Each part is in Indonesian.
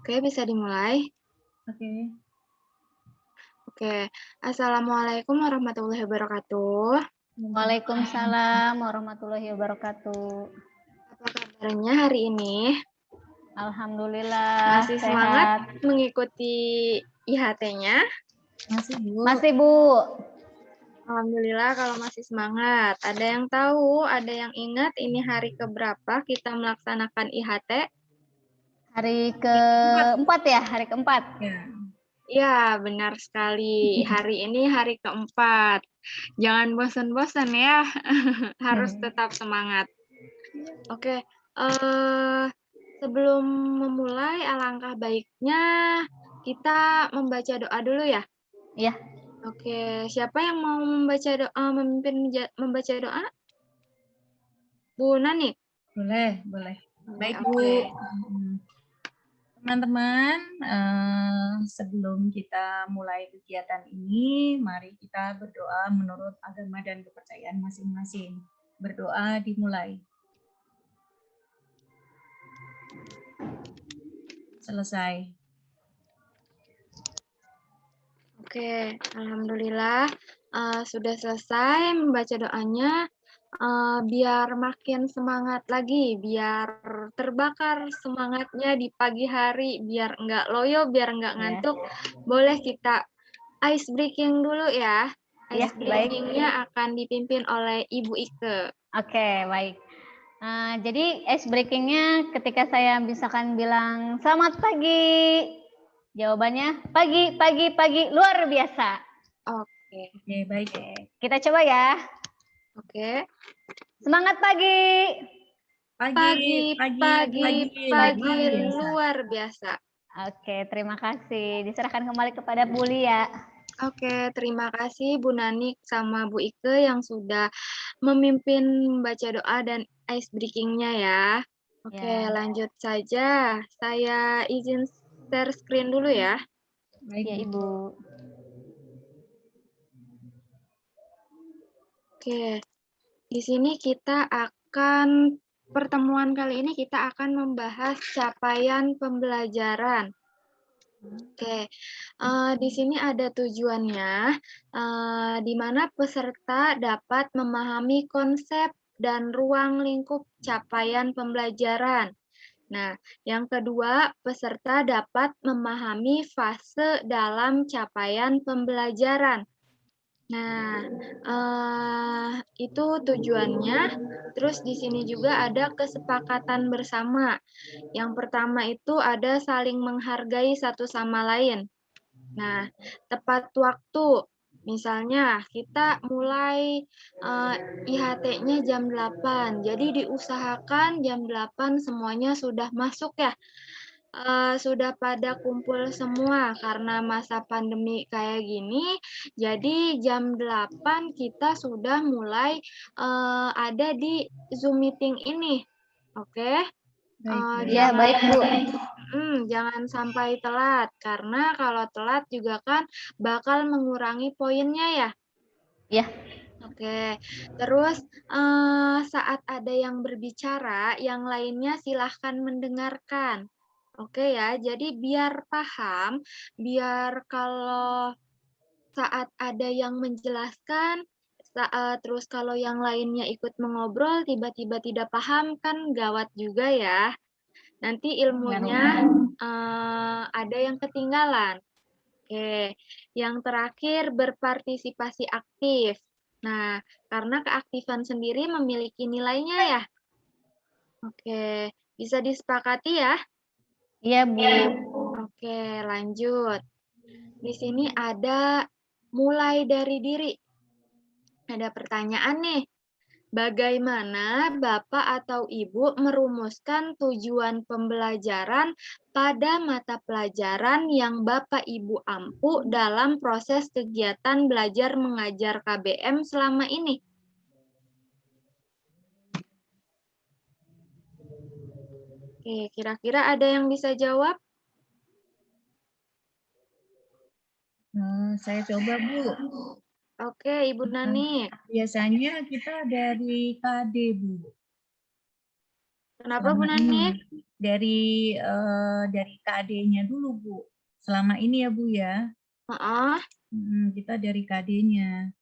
Oke, bisa dimulai. Oke. Oke, Assalamualaikum warahmatullahi wabarakatuh. Waalaikumsalam warahmatullahi wabarakatuh. Apa kabarnya hari ini? Alhamdulillah Masih semangat sehat. mengikuti IHT-nya? Masih, Bu. Masih, Bu. Alhamdulillah kalau masih semangat. Ada yang tahu, ada yang ingat ini hari keberapa kita melaksanakan IHT? Hari keempat ya, hari keempat. Ya. Ya, benar sekali. Hari ini hari keempat. Jangan bosan-bosan ya. Harus tetap semangat. Oke, sebelum memulai, alangkah baiknya kita membaca doa dulu ya. Iya. Oke, siapa yang mau membaca doa, memimpin membaca doa? Bu Nani? Boleh, boleh. Baik, Bu. Oke. Teman-teman, sebelum kita mulai kegiatan ini, mari kita berdoa menurut agama dan kepercayaan masing-masing. Berdoa dimulai. Selesai. Oke, alhamdulillah sudah selesai membaca doanya. Biar makin semangat lagi, biar terbakar semangatnya di pagi hari, biar enggak loyo, biar enggak ngantuk, boleh kita ice breaking dulu ya. Ice breaking-nya akan dipimpin oleh Ibu Ike. Oke, baik. Jadi ice breaking-nya ketika saya misalkan bilang selamat pagi, jawabannya pagi, pagi, pagi, luar biasa. Oke. Oke, baik. Kita coba ya. Oke. Semangat pagi. Pagi, luar biasa. Oke, terima kasih. Diserahkan kembali kepada Bu Lia. Oke, terima kasih Bu Nani sama Bu Ike yang sudah memimpin membaca doa dan ice breaking-nya ya. Oke, lanjut saja. Saya izin share screen dulu ya. Baik, ya, Ibu. Oke, di sini kita akan, pertemuan kali ini kita akan membahas capaian pembelajaran. Oke, di sini ada tujuannya, di mana peserta dapat memahami konsep dan ruang lingkup capaian pembelajaran. Nah, yang kedua, peserta dapat memahami fase dalam capaian pembelajaran. Nah, itu tujuannya. Terus di sini juga ada kesepakatan bersama. Yang pertama itu ada saling menghargai satu sama lain. Nah, tepat waktu. Misalnya kita mulai IHT-nya jam 8. Jadi diusahakan jam 8 semuanya sudah masuk ya. Sudah pada kumpul semua karena masa pandemi kayak gini. Jadi jam 8 kita sudah mulai ada di Zoom meeting ini. Oke? Ya, baik, Bu. Jangan sampai telat, karena kalau telat juga kan bakal mengurangi poinnya ya. Ya. Oke, terus saat ada yang berbicara, yang lainnya silahkan mendengarkan. Oke ya, jadi biar paham, biar kalau saat ada yang menjelaskan, terus kalau yang lainnya ikut mengobrol, tiba-tiba tidak paham, kan gawat juga ya. Nanti ilmunya ada yang ketinggalan. Oke, yang terakhir berpartisipasi aktif. Nah, karena keaktifan sendiri memiliki nilainya ya. Oke, bisa disepakati ya? Iya, Bu. Oke, lanjut. Di sini ada mulai dari diri. Ada pertanyaan nih. Bagaimana Bapak atau Ibu merumuskan tujuan pembelajaran pada mata pelajaran yang Bapak Ibu ampu dalam proses kegiatan belajar mengajar KBM selama ini? Oke, kira-kira ada yang bisa jawab? Saya coba, Bu. Oke, Ibu Nani. Biasanya kita dari KD, Bu. Kenapa Bu Selama Nani? ini dari KD-nya dulu Bu. Selama ini ya Bu ya. Heeh. Kita dari KD-nya.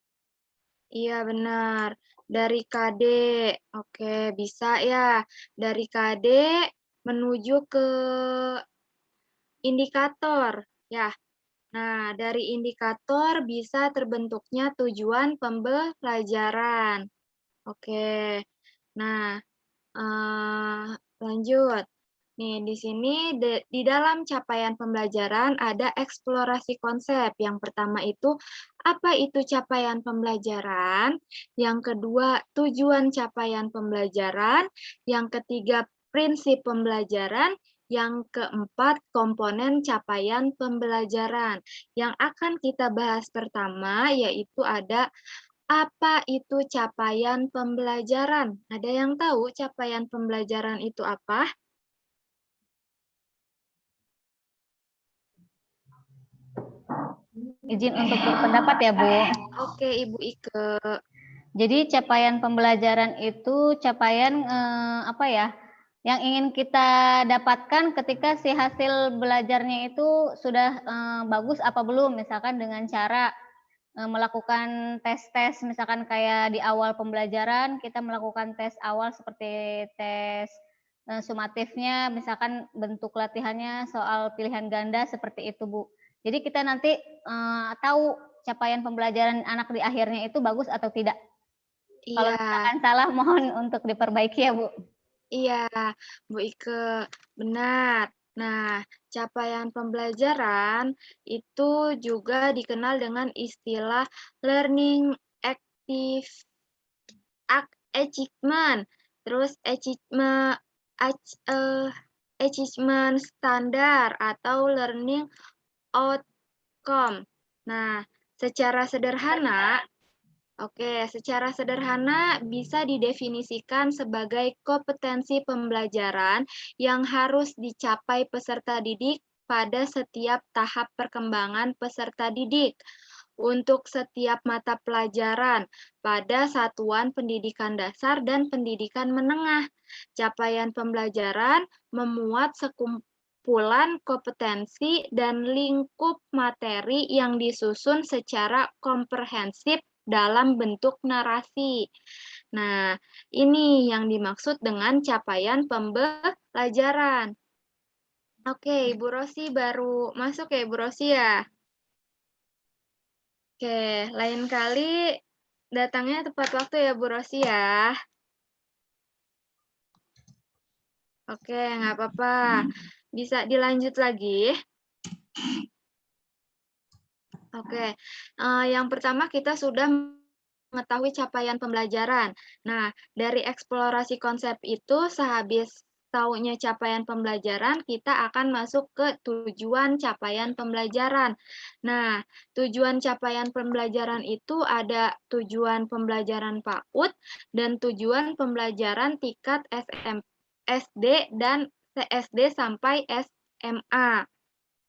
Iya benar. Dari KD. Oke, bisa ya. Dari KD menuju ke indikator. Ya. Nah, dari indikator bisa terbentuknya tujuan pembelajaran. Oke. Nah, lanjut. Nih, di sini di dalam capaian pembelajaran ada eksplorasi konsep. Yang pertama itu, apa itu capaian pembelajaran? Yang kedua, tujuan capaian pembelajaran. Yang ketiga, prinsip pembelajaran. Yang keempat, komponen capaian pembelajaran. Yang akan kita bahas pertama yaitu ada apa itu capaian pembelajaran? Ada yang tahu capaian pembelajaran itu apa? Izin untuk berpendapat ya, Bu. Oke, Ibu Ike. Jadi capaian pembelajaran itu capaian apa ya? Yang ingin kita dapatkan ketika si hasil belajarnya itu sudah bagus apa belum? Misalkan dengan cara melakukan tes-tes, misalkan kayak di awal pembelajaran kita melakukan tes awal seperti tes sumatifnya, misalkan bentuk latihannya soal pilihan ganda seperti itu Bu. Jadi kita nanti tahu capaian pembelajaran anak di akhirnya itu bagus atau tidak. Kalau Iya, misalkan salah mohon untuk diperbaiki ya Bu. iya, Bu Ike, benar. Nah, capaian pembelajaran itu juga dikenal dengan istilah learning active achievement, terus achievement standar atau learning outcome. Nah, secara sederhana bisa didefinisikan sebagai kompetensi pembelajaran yang harus dicapai peserta didik pada setiap tahap perkembangan peserta didik untuk setiap mata pelajaran pada satuan pendidikan dasar dan pendidikan menengah. Capaian pembelajaran memuat kumpulan kompetensi dan lingkup materi yang disusun secara komprehensif dalam bentuk narasi. Nah, ini yang dimaksud dengan capaian pembelajaran. Oke, Ibu Rosi baru masuk ya, Ibu Rosi ya? Oke, lain kali datangnya tepat waktu ya, Bu Rosi ya. Oke, nggak apa-apa. Bisa dilanjut lagi. Oke, yang pertama kita sudah mengetahui capaian pembelajaran. Nah, dari eksplorasi konsep itu, sehabis tahunya capaian pembelajaran, kita akan masuk ke tujuan capaian pembelajaran. Nah, tujuan capaian pembelajaran itu ada tujuan pembelajaran PAUD dan tujuan pembelajaran tingkat SD dan SD sampai SMA.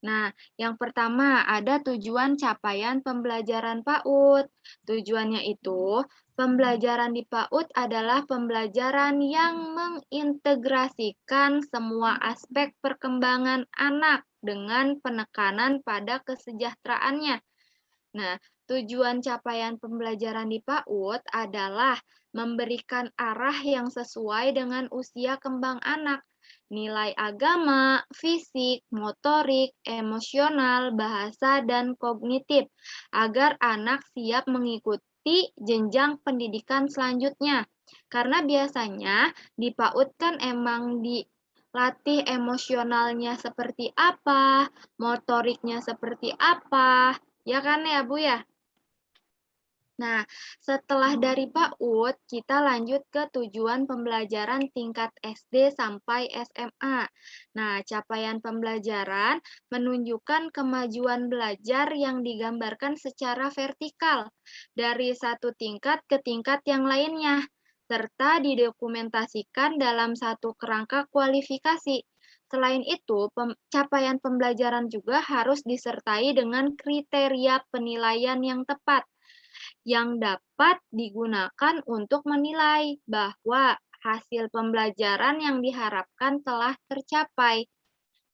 Nah, yang pertama ada tujuan capaian pembelajaran PAUD. Tujuannya itu, pembelajaran di PAUD adalah pembelajaran yang mengintegrasikan semua aspek perkembangan anak dengan penekanan pada kesejahteraannya. Nah, tujuan capaian pembelajaran di PAUD adalah memberikan arah yang sesuai dengan usia kembang anak, nilai agama, fisik, motorik, emosional, bahasa, dan kognitif, agar anak siap mengikuti jenjang pendidikan selanjutnya. Karena biasanya di PAUD kan emang dilatih emosionalnya seperti apa, motoriknya seperti apa, ya kan ya Bu ya? Nah, setelah dari PAUD, kita lanjut ke tujuan pembelajaran tingkat SD sampai SMA. Nah, capaian pembelajaran menunjukkan kemajuan belajar yang digambarkan secara vertikal dari satu tingkat ke tingkat yang lainnya, serta didokumentasikan dalam satu kerangka kualifikasi. Selain itu, capaian pembelajaran juga harus disertai dengan kriteria penilaian yang tepat yang dapat digunakan untuk menilai bahwa hasil pembelajaran yang diharapkan telah tercapai.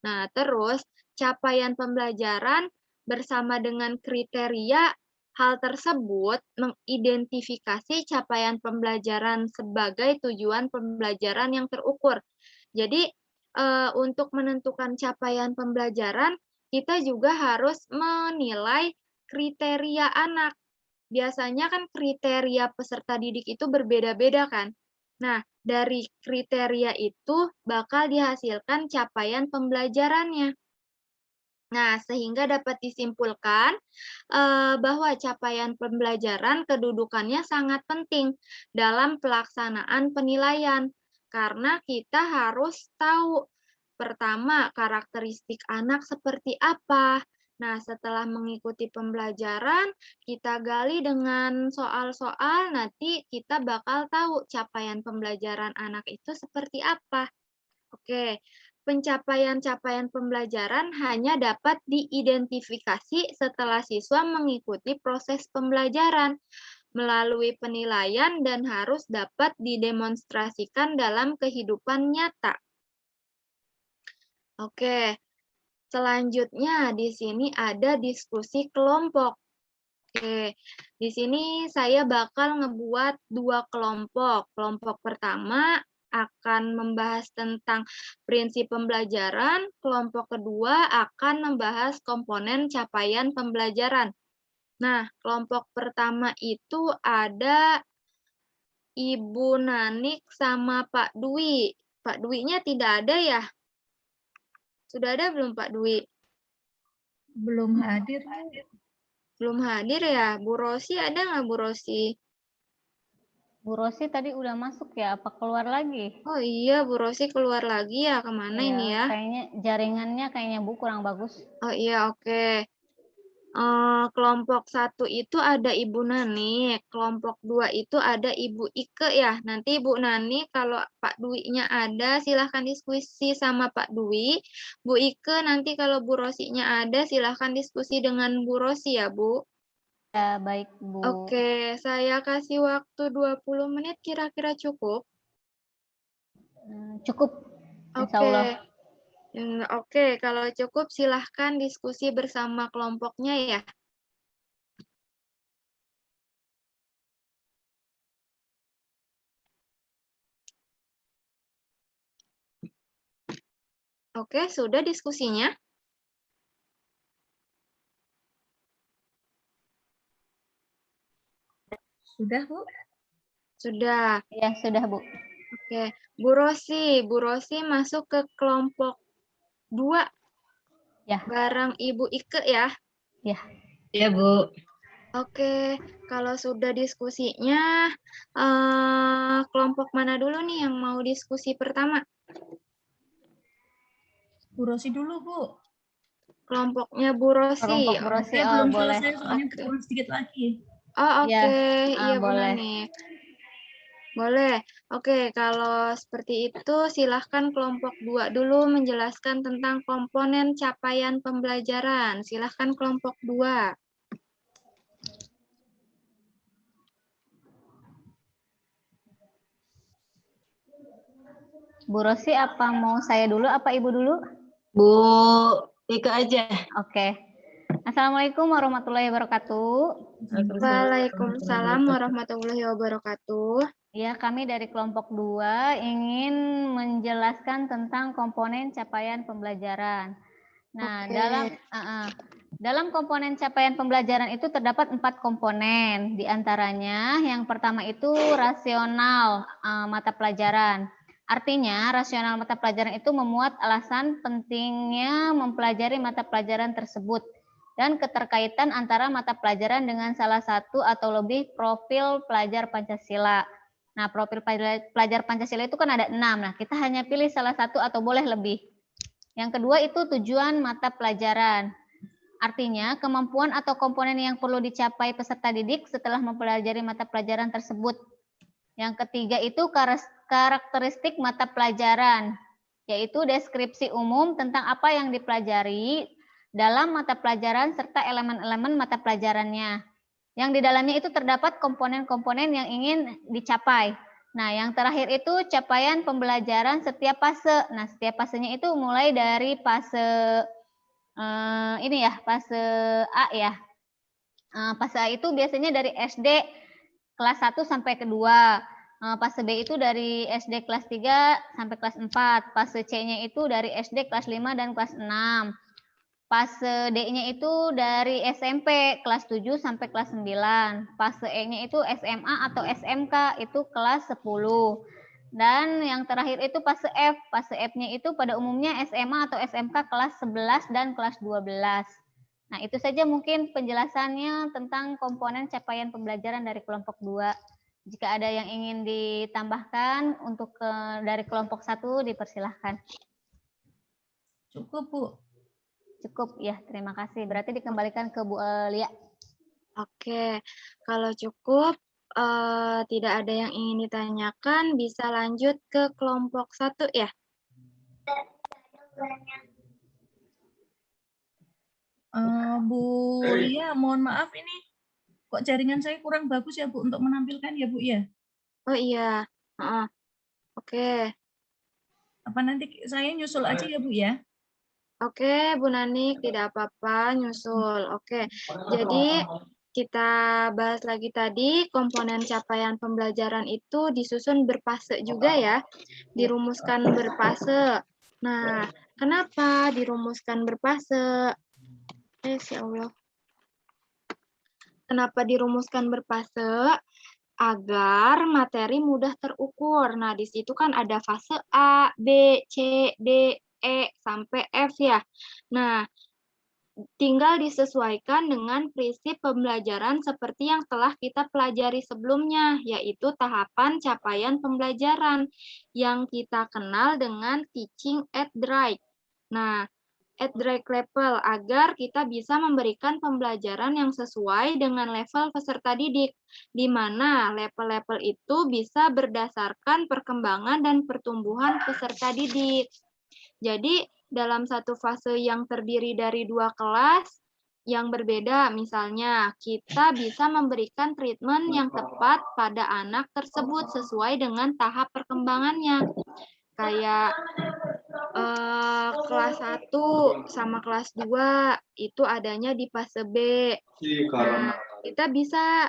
Nah, terus capaian pembelajaran bersama dengan kriteria hal tersebut mengidentifikasi capaian pembelajaran sebagai tujuan pembelajaran yang terukur. Jadi, untuk menentukan capaian pembelajaran, kita juga harus menilai kriteria anak. Biasanya kan kriteria peserta didik itu berbeda-beda kan. Nah, dari kriteria itu bakal dihasilkan capaian pembelajarannya. Nah, sehingga dapat disimpulkan bahwa capaian pembelajaran kedudukannya sangat penting dalam pelaksanaan penilaian. Karena kita harus tahu, pertama, karakteristik anak seperti apa. Nah, setelah mengikuti pembelajaran, kita gali dengan soal-soal, nanti kita bakal tahu capaian pembelajaran anak itu seperti apa. Oke, pencapaian-capaian pembelajaran hanya dapat diidentifikasi setelah siswa mengikuti proses pembelajaran melalui penilaian dan harus dapat didemonstrasikan dalam kehidupan nyata. Oke, selanjutnya di sini ada diskusi kelompok. Oke, di sini saya bakal ngebuat 2 kelompok. Kelompok pertama akan membahas tentang prinsip pembelajaran, kelompok kedua akan membahas komponen capaian pembelajaran. Nah, kelompok pertama itu ada Ibu Nanik sama Pak Dwi. Pak Dwi-nya tidak ada ya? Sudah ada belum Pak Dwi? Belum hadir. Belum hadir ya? Bu Rosi ada nggak Bu Rosi? Bu Rosi tadi udah masuk ya, apa keluar lagi? Oh iya, Bu Rosi keluar lagi ya, kemana Iya, ini ya? kayaknya jaringannya kayaknya Bu kurang bagus. Oh iya, oke. Kelompok 1 itu ada Ibu Nani, kelompok 2 itu ada Ibu Ike ya. Nanti Ibu Nani kalau Pak Dwi-nya ada silahkan diskusi sama Pak Dwi. Bu Ike nanti kalau Bu Rosinya ada silahkan diskusi dengan Bu Rosi ya Bu. Ya, baik Bu. Oke, saya kasih waktu 20 menit kira-kira cukup. Cukup, insya Allah. Oke, kalau cukup silahkan diskusi bersama kelompoknya ya. Oke, sudah diskusinya? Sudah, Bu? Sudah. Ya, sudah Bu. Oke, Bu Rosi masuk ke kelompok 2 Ya. bareng Ibu Ike ya. Ya. Ya, Bu. Oke, kalau sudah diskusinya, kelompok mana dulu nih yang mau diskusi pertama? Bu Rosi dulu, Bu. Kelompoknya Bu Rosi. Kelompok Bu Rosi, Saya belum boleh. selesai, soalnya kurang sedikit lagi. Oh, oke. Ya, Iya, Bu boleh. Nanik. Boleh. Oke, kalau seperti itu silahkan kelompok 2 dulu menjelaskan tentang komponen capaian pembelajaran. Silahkan kelompok 2. Bu Rosi, apa mau saya dulu, apa Ibu dulu? Bu Ika aja. Oke. Assalamualaikum warahmatullahi wabarakatuh. Waalaikumsalam warahmatullahi wabarakatuh. Ya, kami dari kelompok 2 ingin menjelaskan tentang komponen capaian pembelajaran. Nah, dalam komponen capaian pembelajaran itu terdapat 4 komponen. Di antaranya yang pertama itu rasional mata pelajaran. Artinya, rasional mata pelajaran itu memuat alasan pentingnya mempelajari mata pelajaran tersebut dan keterkaitan antara mata pelajaran dengan salah satu atau lebih profil pelajar Pancasila. Nah, profil pelajar Pancasila itu kan ada 6. Nah, kita hanya pilih salah satu atau boleh lebih. Yang kedua itu tujuan mata pelajaran. Artinya, kemampuan atau komponen yang perlu dicapai peserta didik setelah mempelajari mata pelajaran tersebut. Yang ketiga itu karakteristik mata pelajaran, yaitu deskripsi umum tentang apa yang dipelajari dalam mata pelajaran serta elemen-elemen mata pelajarannya. Yang di dalamnya itu terdapat komponen-komponen yang ingin dicapai. Nah, yang terakhir itu capaian pembelajaran setiap fase. Nah, setiap fasenya itu mulai dari fase ini ya, fase A ya. Fase A itu biasanya dari SD kelas 1 sampai kedua. Fase B itu dari SD kelas 3 sampai kelas 4. Fase C-nya itu dari SD kelas 5 dan kelas 6. Fase D-nya itu dari SMP kelas 7 sampai kelas 9. Fase E-nya itu SMA atau SMK itu kelas 10. Dan yang terakhir itu fase F. Fase F-nya itu pada umumnya SMA atau SMK kelas 11 dan kelas 12. Nah, itu saja mungkin penjelasannya tentang komponen capaian pembelajaran dari kelompok 2. Jika ada yang ingin ditambahkan untuk dari kelompok 1, dipersilahkan. Cukup, Bu. Cukup ya, terima kasih. Berarti dikembalikan ke Bu Lia. Oke, kalau cukup tidak ada yang ingin ditanyakan, bisa lanjut ke kelompok 1 ya. Bu Lia, mohon maaf ini kok jaringan saya kurang bagus ya Bu untuk menampilkan ya Bu ya. Oh iya, oke. Apa nanti saya nyusul aja ya Bu ya? Oke, Bu Nanik, tidak apa-apa nyusul. Oke, jadi kita bahas lagi tadi komponen capaian pembelajaran itu disusun berfase juga ya, dirumuskan berfase. Nah, kenapa dirumuskan berfase? Ya Allah. Kenapa dirumuskan berfase? Agar materi mudah terukur. Nah, di situ kan ada fase A, B, C, D, E, sampai F ya. Nah, tinggal disesuaikan dengan prinsip pembelajaran seperti yang telah kita pelajari sebelumnya, yaitu tahapan capaian pembelajaran yang kita kenal dengan teaching at the right. Nah, at the right level agar kita bisa memberikan pembelajaran yang sesuai dengan level peserta didik, di mana level-level itu bisa berdasarkan perkembangan dan pertumbuhan peserta didik. Jadi, dalam satu fase yang terdiri dari 2 kelas yang berbeda, misalnya kita bisa memberikan treatment yang tepat pada anak tersebut sesuai dengan tahap perkembangannya. Kayak kelas 1 sama kelas 2 itu adanya di fase B. Nah, kita bisa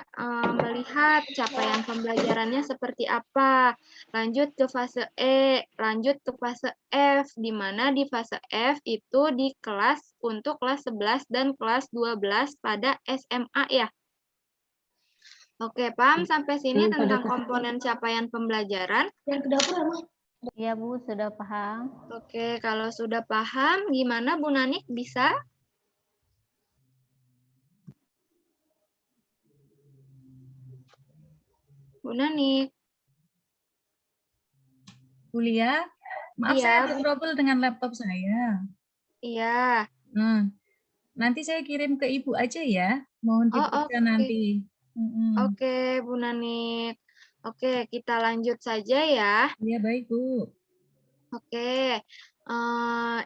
melihat capaian pembelajarannya seperti apa. Lanjut ke fase E, lanjut ke fase F, di mana di fase F itu di kelas untuk kelas 11 dan kelas 12 pada SMA ya. Oke, paham sampai sini tentang komponen capaian pembelajaran? Yang ke dapur, iya Bu, sudah paham. Oke, kalau sudah paham, gimana Bu Nanik bisa? Bu Nanik. Bu Lia, maaf Iya. saya ada trouble dengan laptop saya. Iya. Nanti saya kirim ke Ibu aja ya. Mohon diperiksa nanti. Oke, Bu Nanik. Oke, kita lanjut saja ya. Iya, baik Bu. Oke,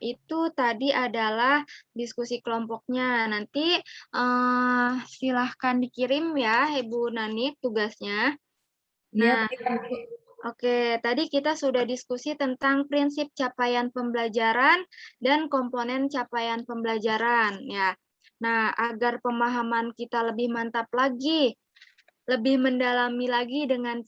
itu tadi adalah diskusi kelompoknya. Nanti silahkan dikirim ya, Ibu Nanik, tugasnya. Iya, Nah, baik Bu. oke, tadi kita sudah diskusi tentang prinsip capaian pembelajaran dan komponen capaian pembelajaran ya. Nah, agar pemahaman kita lebih mantap lagi, lebih mendalami lagi dengan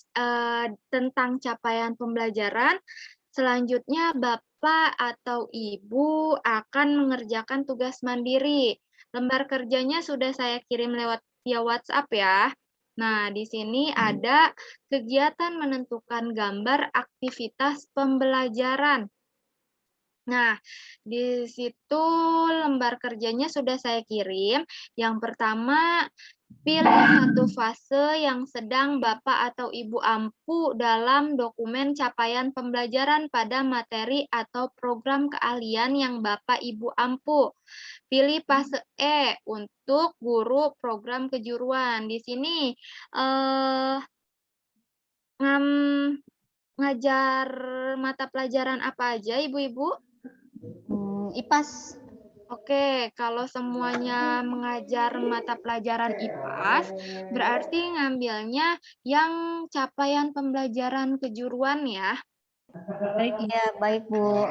tentang capaian pembelajaran, selanjutnya Bapak atau Ibu akan mengerjakan tugas mandiri. Lembar kerjanya sudah saya kirim lewat via WhatsApp ya. Nah, di sini ada kegiatan menentukan gambar aktivitas pembelajaran. Nah, di situ lembar kerjanya sudah saya kirim. Yang pertama, pilih satu fase yang sedang Bapak atau Ibu ampu dalam dokumen capaian pembelajaran pada materi atau program keahlian yang Bapak Ibu ampu. Pilih fase E untuk guru program kejuruan. Di sini ngajar mata pelajaran apa aja, Ibu-Ibu? IPAS. Oke, kalau semuanya mengajar mata pelajaran IPAS, berarti ngambilnya yang capaian pembelajaran kejuruan ya. Baik, Bu. Iya, baik, Bu.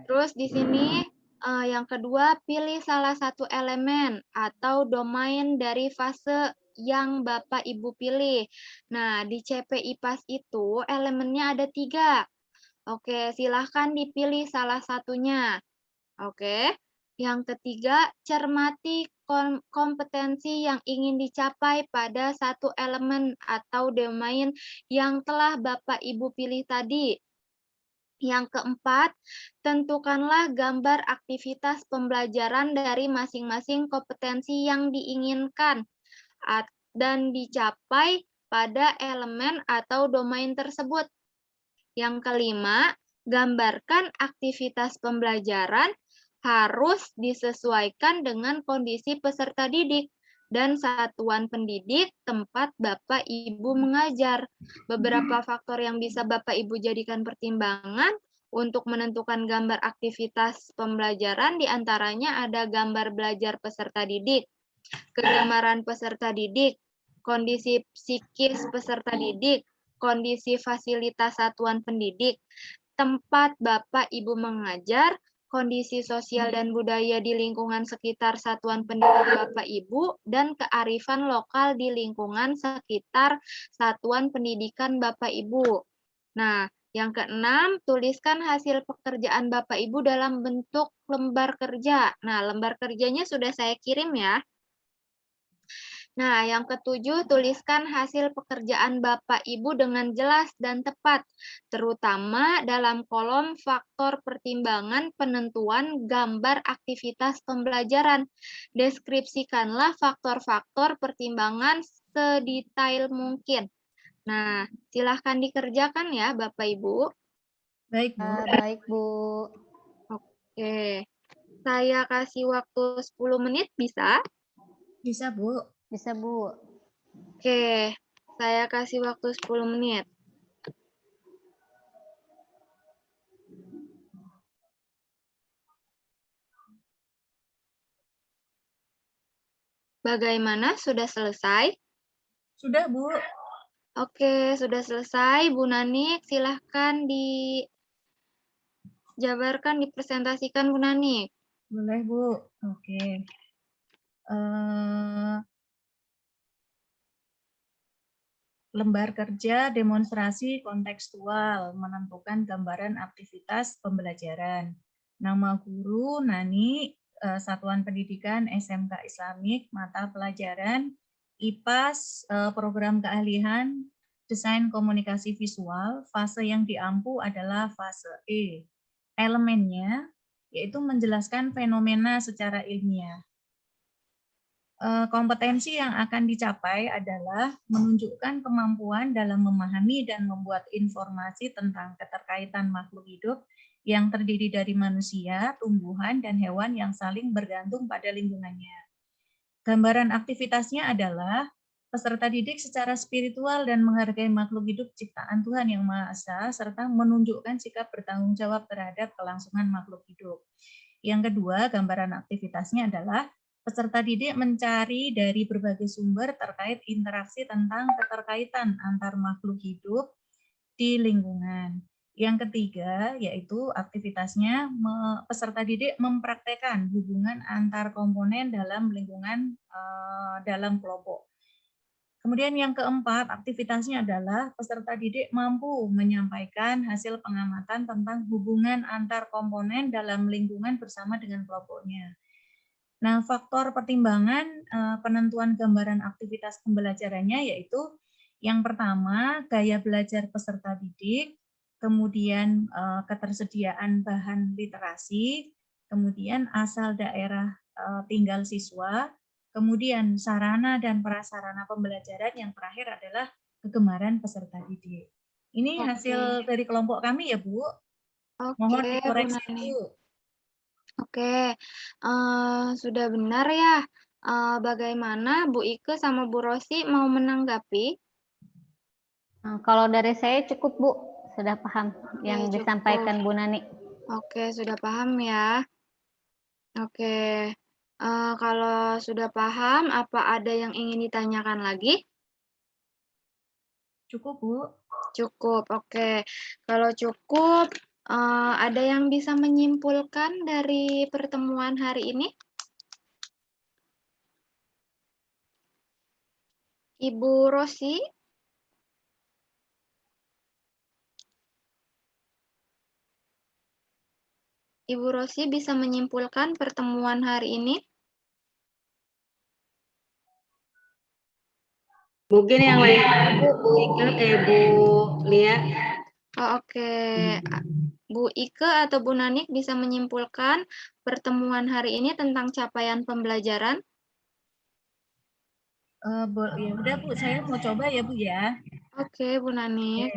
Terus di sini yang kedua, pilih salah satu elemen atau domain dari fase yang Bapak Ibu pilih. Nah, di CP IPAS itu elemennya ada 3. Oke, silahkan dipilih salah satunya. Oke. Yang ketiga, cermati kompetensi yang ingin dicapai pada satu elemen atau domain yang telah Bapak Ibu pilih tadi. Yang keempat, tentukanlah gambar aktivitas pembelajaran dari masing-masing kompetensi yang diinginkan dan dicapai pada elemen atau domain tersebut. Yang kelima, gambarkan aktivitas pembelajaran harus disesuaikan dengan kondisi peserta didik dan satuan pendidik tempat Bapak Ibu mengajar. Beberapa faktor yang bisa Bapak Ibu jadikan pertimbangan untuk menentukan gambar aktivitas pembelajaran diantaranya ada gambar belajar peserta didik, kegemaran peserta didik, kondisi psikis peserta didik, kondisi fasilitas satuan pendidik, tempat Bapak Ibu mengajar, kondisi sosial dan budaya di lingkungan sekitar satuan pendidik Bapak Ibu, dan kearifan lokal di lingkungan sekitar satuan pendidikan Bapak Ibu. Nah, yang keenam, tuliskan hasil pekerjaan Bapak Ibu dalam bentuk lembar kerja. Nah, lembar kerjanya sudah saya kirim ya. Nah, yang ketujuh, tuliskan hasil pekerjaan Bapak Ibu dengan jelas dan tepat, terutama dalam kolom faktor pertimbangan penentuan gambar aktivitas pembelajaran. Deskripsikanlah faktor-faktor pertimbangan sedetail mungkin. Nah, silahkan dikerjakan ya Bapak Ibu. Baik, Bu. Baik, Bu. Oke, saya kasih waktu 10 menit bisa? Bisa, Bu. Bisa, Bu. Oke, saya kasih waktu 10 menit. Bagaimana? Sudah selesai? Sudah, Bu. Oke, sudah selesai. Bu Nanik, silahkan dijabarkan, dipresentasikan Bu Nanik. Boleh, Bu. Oke. Lembar kerja demonstrasi kontekstual menentukan gambaran aktivitas pembelajaran. Nama guru Nani, Satuan Pendidikan SMK Islamik, mata pelajaran IPAS, program keahlian desain komunikasi visual. Fase yang diampu adalah fase E. Elemennya yaitu menjelaskan fenomena secara ilmiah. Kompetensi yang akan dicapai adalah menunjukkan kemampuan dalam memahami dan membuat informasi tentang keterkaitan makhluk hidup yang terdiri dari manusia, tumbuhan, dan hewan yang saling bergantung pada lingkungannya. Gambaran aktivitasnya adalah peserta didik secara spiritual dan menghargai makhluk hidup ciptaan Tuhan Yang Maha Esa, serta menunjukkan sikap bertanggung jawab terhadap kelangsungan makhluk hidup. Yang kedua, gambaran aktivitasnya adalah peserta didik mencari dari berbagai sumber terkait interaksi tentang keterkaitan antar makhluk hidup di lingkungan. Yang ketiga, yaitu aktivitasnya peserta didik mempraktekkan hubungan antar komponen dalam lingkungan dalam kelompok. Kemudian yang keempat, aktivitasnya adalah peserta didik mampu menyampaikan hasil pengamatan tentang hubungan antar komponen dalam lingkungan bersama dengan kelompoknya. Nah, faktor pertimbangan penentuan gambaran aktivitas pembelajarannya yaitu yang pertama, gaya belajar peserta didik, kemudian ketersediaan bahan literasi, kemudian asal daerah tinggal siswa, kemudian sarana dan prasarana pembelajaran, yang terakhir adalah kegemaran peserta didik. Ini hasil dari kelompok kami ya, Bu. Mohon dikoreksi, Bu. Oke, sudah benar ya. Bagaimana Bu Ike sama Bu Rosi mau menanggapi? Kalau dari saya cukup, Bu. Sudah paham yang cukup. disampaikan Bu Nani. Oke, sudah paham ya. Oke. Kalau sudah paham, apa ada yang ingin ditanyakan lagi? Cukup, Bu. Cukup, oke. Kalau cukup, ada yang bisa menyimpulkan dari pertemuan hari ini? Ibu Rosi? Ibu Rosi bisa menyimpulkan pertemuan hari ini? Mungkin yang lain Bu Lia. Oh, oke. Bu Ike atau Bu Nanik bisa menyimpulkan pertemuan hari ini tentang capaian pembelajaran? Ya udah Bu, saya mau coba ya Bu ya. Oke, Bu Nanik.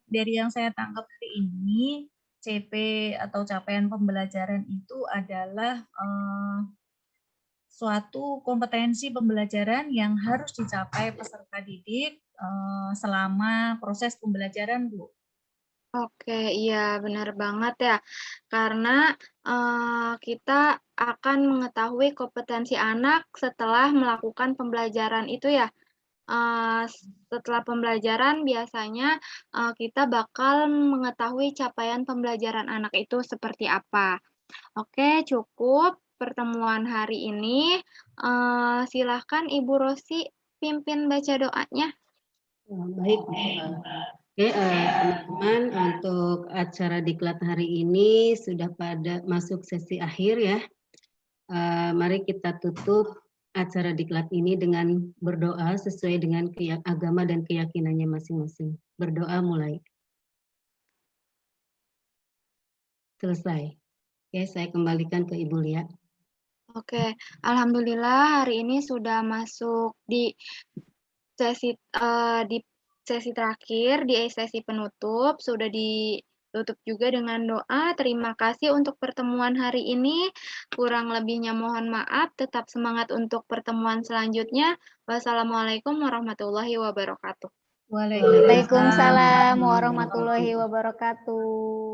Dari yang saya tangkap hari ini, CP atau capaian pembelajaran itu adalah suatu kompetensi pembelajaran yang harus dicapai peserta didik selama proses pembelajaran, Bu. Oke, iya benar banget ya. Karena kita akan mengetahui kompetensi anak setelah melakukan pembelajaran itu ya. Setelah pembelajaran biasanya kita bakal mengetahui capaian pembelajaran anak itu seperti apa. Oke, cukup pertemuan hari ini. Silahkan Ibu Rosi pimpin baca doanya. Baik. Oke, teman-teman, untuk acara diklat hari ini sudah pada masuk sesi akhir ya. Mari kita tutup acara diklat ini dengan berdoa sesuai dengan agama dan keyakinannya masing-masing. Berdoa mulai. Selesai. Oke, saya kembalikan ke Ibu Lia. Oke, alhamdulillah hari ini sudah masuk di sesi terakhir, di sesi penutup, sudah ditutup juga dengan doa. Terima kasih untuk pertemuan hari ini. Kurang lebihnya mohon maaf, tetap semangat untuk pertemuan selanjutnya. Wassalamualaikum warahmatullahi wabarakatuh. Waalaikumsalam warahmatullahi wabarakatuh.